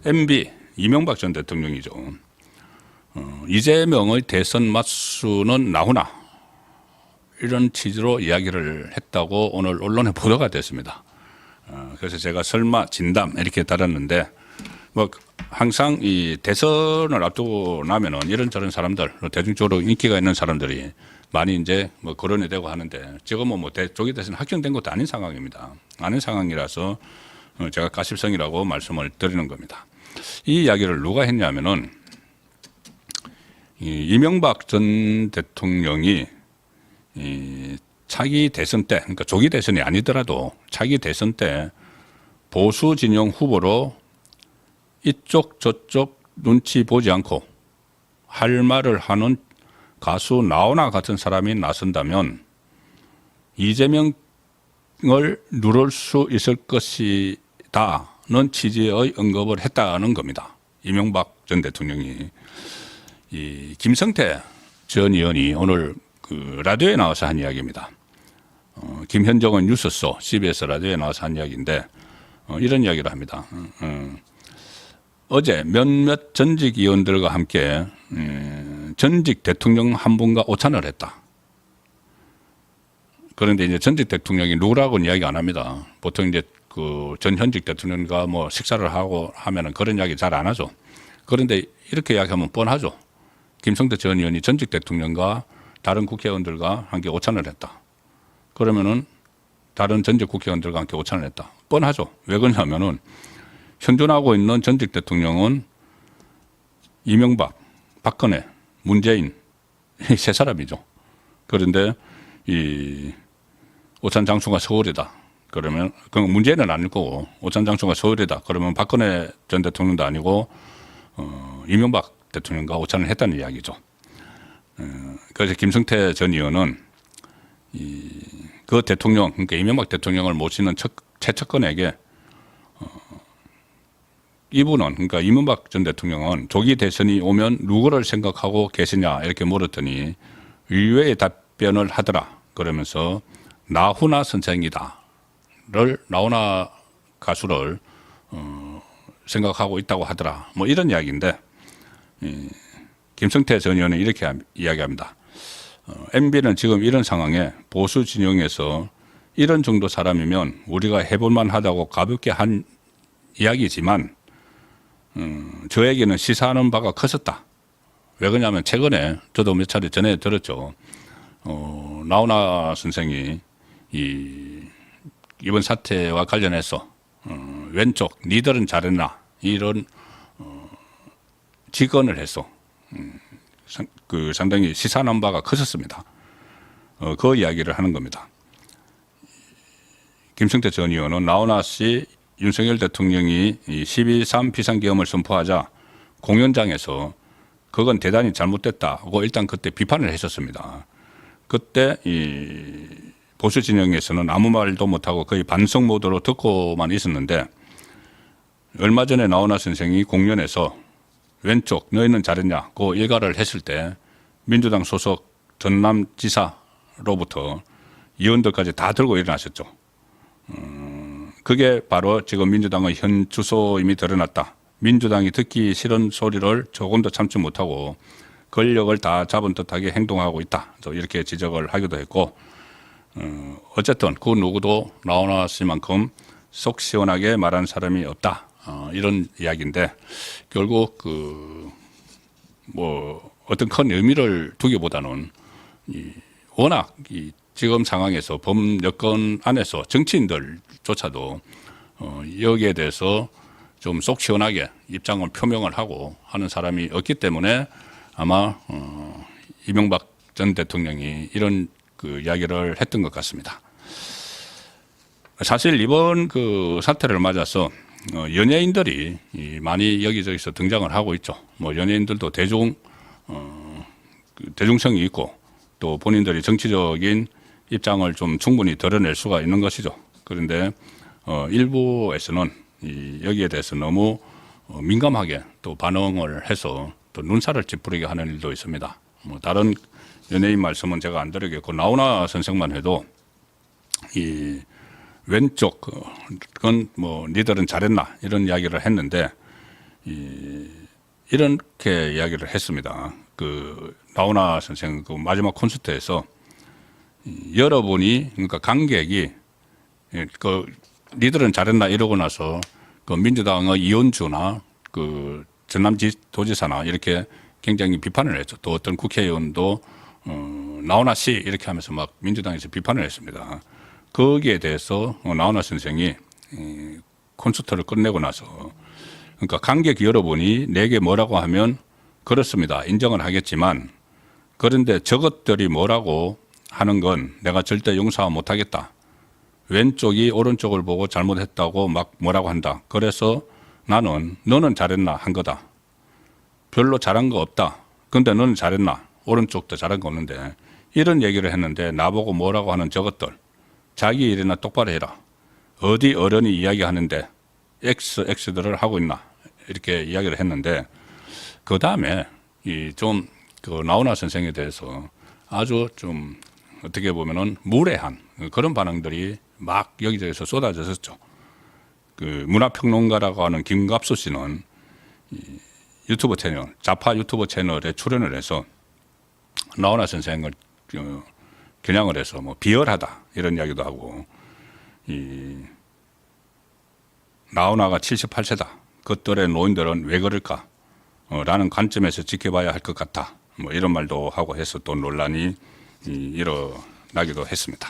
MB 이명박 전 대통령이죠. 이재명의 대선 맞수는 나오나 이런 취지로 이야기를 했다고 오늘 언론에 보도가 됐습니다. 그래서 제가 설마 진담 이렇게 달았는데 뭐 항상 이 대선을 앞두고 나면은 이런저런 사람들 대중적으로 인기가 있는 사람들이 많이 이제 뭐 거론이 되고 하는데 지금은 뭐 조기 대선 확정된 것도 아닌 상황입니다. 아닌 상황이라서 제가 가십성이라고 말씀을 드리는 겁니다. 이 이야기를 누가 했냐면은 이명박 전 대통령이 차기 대선 때, 그러니까 조기 대선이 아니더라도 차기 대선 때 보수 진영 후보로 이쪽 저쪽 눈치 보지 않고 할 말을 하는 가수 나훈아 같은 사람이 나선다면 이재명을 누를 수 있을 것이다는 취지의 언급을 했다는 겁니다. 이명박 전 대통령이. 이 김성태 전 의원이 오늘 그 라디오에 나와서 한 이야기입니다. 김현정은 뉴스소 CBS 라디오에 나와서 한 이야기인데 이런 이야기를 합니다. 어제 몇몇 전직 의원들과 함께 전직 대통령 한 분과 오찬을 했다. 그런데 이제 전직 대통령이 누구라고는 이야기 안 합니다. 보통 이제 그 전 현직 대통령과 뭐 식사를 하고 하면은 그런 이야기 잘 안 하죠. 그런데 이렇게 이야기하면 뻔하죠. 김성태 전 의원이 전직 대통령과 다른 국회의원들과 함께 오찬을 했다. 그러면은 다른 전직 국회의원들과 함께 오찬을 했다. 뻔하죠. 왜 그러냐면은 현존하고 있는 전직 대통령은 이명박, 박근혜, 문재인 이 세 사람이죠. 그런데 이 오찬 장소가 서울이다. 그러면 그 문재인은 아닐 거고 오찬 장소가 서울이다. 그러면 박근혜 전 대통령도 아니고 이명박 대통령과 오찬을 했다는 이야기죠. 그래서 김성태 전 의원은 그 대통령, 그러니까 이명박 대통령을 모시는 최측근에게 이분은, 그러니까 이명박 전 대통령은 조기 대선이 오면 누구를 생각하고 계시냐 이렇게 물었더니 의외의 답변을 하더라. 그러면서 나훈아 선생이다를 나훈아 가수를 생각하고 있다고 하더라. 뭐 이런 이야기인데 김성태 전 의원은 이렇게 이야기합니다. MB는 지금 이런 상황에 보수 진영에서 이런 정도 사람이면 우리가 해볼만 하다고 가볍게 한 이야기지만 저에게는 시사하는 바가 컸었다. 왜 그러냐면 최근에 저도 몇 차례 전에 들었죠. 나훈아 선생이 이번 사태와 관련해서 왼쪽 니들은 잘했나 이런 직언을 해서 그 상당히 시사하는 바가 컸었습니다. 그 이야기를 하는 겁니다. 김성태 전 의원은 나훈아 씨 윤석열 대통령이 12.3 비상계엄을 선포하자 공연장에서 그건 대단히 잘못됐다고 일단 그때 비판을 했었습니다. 그때 이 보수 진영에서는 아무 말도 못하고 거의 반성 모드로 듣고만 있었는데 얼마 전에 나훈아 선생이 공연에서 왼쪽 너희는 잘했냐고 일가를 했을 때 민주당 소속 전남지사로부터 의원들까지 다 들고 일어나셨죠. 그게 바로 지금 민주당의 현 주소임이 드러났다. 민주당이 듣기 싫은 소리를 조금도 참지 못하고 권력을 다 잡은 듯하게 행동하고 있다. 이렇게 지적을 하기도 했고 어쨌든 그 누구도 나훈아 씨만큼 속 시원하게 말하는 사람이 없다. 이런 이야기인데 결국 뭐 어떤 큰 의미를 두기보다는 워낙 지금 상황에서 범여권 안에서 정치인들조차도 여기에 대해서 좀 속 시원하게 입장을 표명을 하고 하는 사람이 없기 때문에 아마 이명박 전 대통령이 이런 그 이야기를 했던 것 같습니다. 사실 이번 그 사태를 맞아서 연예인들이 많이 여기저기서 등장을 하고 있죠. 뭐 연예인들도 대중성이 있고 또 본인들이 정치적인 입장을 좀 충분히 드러낼 수가 있는 것이죠. 그런데 일부에서는 여기에 대해서 너무 민감하게 또 반응을 해서 또 눈살을 찌푸리게 하는 일도 있습니다. 뭐 다른 연예인 말씀은 제가 안 드리겠고 나훈아 선생만 해도 이 왼쪽 그건 뭐 니들은 잘했나 이런 이야기를 했는데 이렇게 이야기를 했습니다. 그 나훈아 선생 그 마지막 콘서트에서 여러분이 그러니까 관객이 그 니들은 잘했나 이러고 나서 그 민주당의 이현주나 그 전남도지사나 이렇게 굉장히 비판을 했죠. 또 어떤 국회의원도 나훈아 씨 이렇게 하면서 막 민주당에서 비판을 했습니다. 거기에 대해서 나훈아 선생이 콘서트를 끝내고 나서 그러니까 관객 여러분이 내게 뭐라고 하면 그렇습니다. 인정을 하겠지만 그런데 저것들이 뭐라고 하는 건 내가 절대 용서 못하겠다. 왼쪽이 오른쪽을 보고 잘못했다고 막 뭐라고 한다. 그래서 나는 너는 잘했나 한 거다. 별로 잘한 거 없다. 근데 너는 잘했나? 오른쪽도 잘한 거 없는데 이런 얘기를 했는데 나보고 뭐라고 하는 저것들 자기 일이나 똑바로 해라. 어디 어른이 이야기하는데 X들을 하고 있나 이렇게 이야기를 했는데 그 다음에 그 나훈아 선생에 대해서 아주 좀 어떻게 보면은 무례한 그런 반응들이 막 여기저기서 쏟아졌었죠. 그 문화평론가라고 하는 김갑수 씨는 유튜브 채널, 좌파 유튜브 채널에 출연을 해서 나훈아 선생을 겨냥을 해서 뭐 비열하다 이런 이야기도 하고 나훈아가 78세다. 그 또래 노인들은 왜 그럴까? 라는 관점에서 지켜봐야 할 것 같다. 뭐 이런 말도 하고 해서 또 논란이 일어나기도 했습니다.